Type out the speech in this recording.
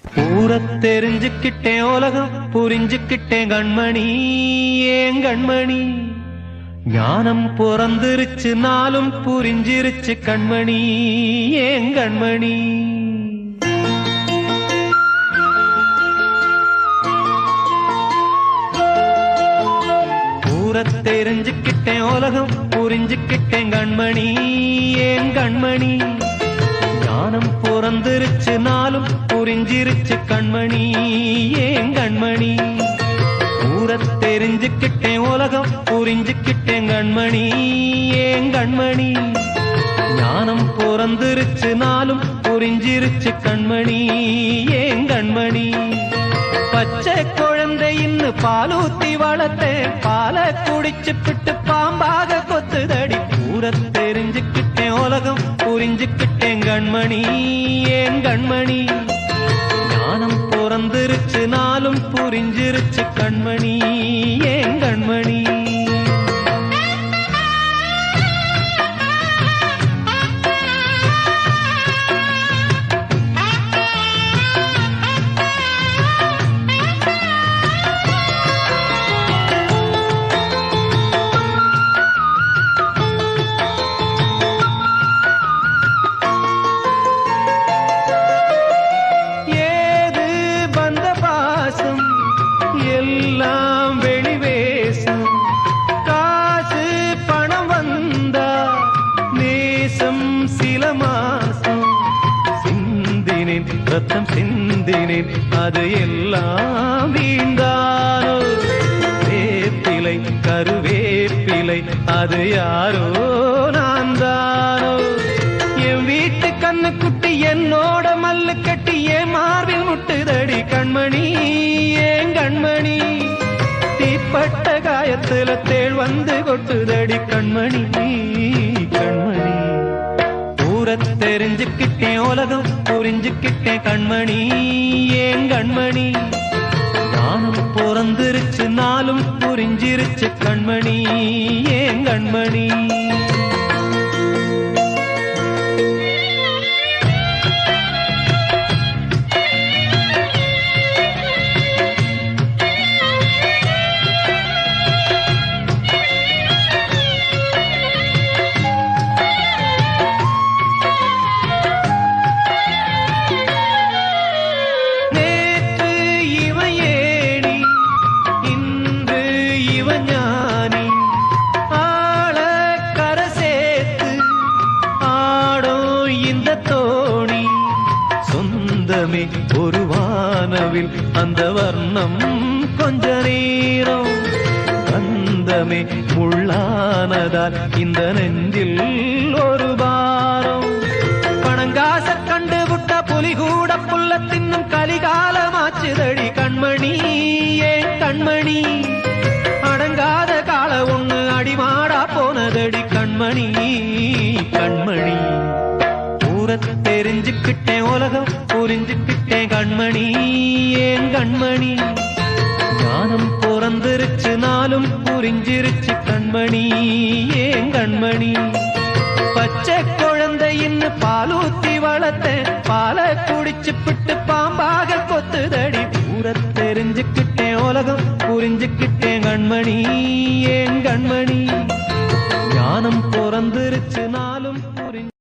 ஊரத் தெரிஞ்சுக்கிட்டேன் உலகம் புரிஞ்சுக்கிட்டேன் கண்மணி ஏன் கண்மணி ஞானம் பிறந்திருச்சு நாளும் புரிஞ்சிருச்சு கண்மணி ஏன் கண்மணி ஊரத் தெரிஞ்சுக்கிட்டேன் உலகம் புரிஞ்சுக்கிட்டேன் கண்மணி ஏன் கண்மணி ஞானம் பிறந்திருச்சு நாளும் புரிஞ்சிருச்சு கண்மணி ஏன் கண்மணி ஊரத் தெரிஞ்சுக்கிட்டேன் உலகம் புரிஞ்சுக்கிட்டேன் கண்மணி ஏன் கண்மணி ஞானம் பிறந்திருச்சு நாளும் புரிஞ்சிருச்சு கண்மணி ஏன் கண்மணி பச்சை குழந்தை இன்னும் பாலூத்தி வளர்த்தேன் பாலை குடிச்சுப்பிட்டு பாம்பாக கொத்துதடி ஊரத் தெரிஞ்சுக்கிட்டேன் உலகம் புரிஞ்சுக்கிட்டேன் கண்மணி ஏன் கண்மணி ஞானம் பிறந்திருச்சு நாளும் புரிஞ்சிருச்சு கண்மணி ஏன் கண்மணி எல்லாம் வெளிவேசம் காசு பணம் வந்தா நேசம் சில மாசம் சிந்தினேன் ரத்தம் சிந்தினேன் அது எல்லாம் வீண்டானோ வேப்பிலை கருவேப்பிலை அது யாரோ நான் தானோ என் வீட்டு கண்ணு குட்டி என்னோட மல்லு கட்டி என் மார்பில் முட்டுதடி கண்மணி ஏன் கண்மணி தீப்பட்ட காயத்துல தேள் வந்து கொட்டுதடி கண்மணி கண்மணி ஊரத் தெரிஞ்சுக்கிட்டேன் உலகம் புரிஞ்சுக்கிட்டேன் கண்மணி ஏன் கண்மணி ஞானம் பிறந்திருச்சு நாளும் புரிஞ்சிருச்சு கண்மணி ஏன் கண்மணி ஒரு வானவில் அந்த வர்ணம் கொஞ்ச நேரம் கந்தமே முள்ளானதால் இந்த நெஞ்சில் ஒரு பாரம் பணங்காச கண்டு விட்ட புலி கூட புல்ல தின்னும் கலிகாலமாச்சுதடி கண்மணி ஏன் கண்மணி அடங்காத கால ஒண்ணு அடிமாடா போனதடி கண்மணி கண்மணி ஊரத் தெரிஞ்சுக்கிட்டேன் உலகம் புரிஞ்சுக்கிட்டேன் கண்மணி ஏன் கண்மணி ஞானம் பிறந்திருச்சு நாளும் புரிஞ்சிருச்சு கண்மணி ஏன் கண்மணி பச்சை குழந்தை இன்னும் பாலூத்தி வளர்த்தேன் பாலை குடிச்சுப்பிட்டு பாம்பாக கொத்துதடி ஊரத் தெரிஞ்சுக்கிட்டேன் உலகம் புரிஞ்சுக்கிட்டேன் கண்மணி ஏன் கண்மணி ஞானம் பிறந்திருச்சு நான்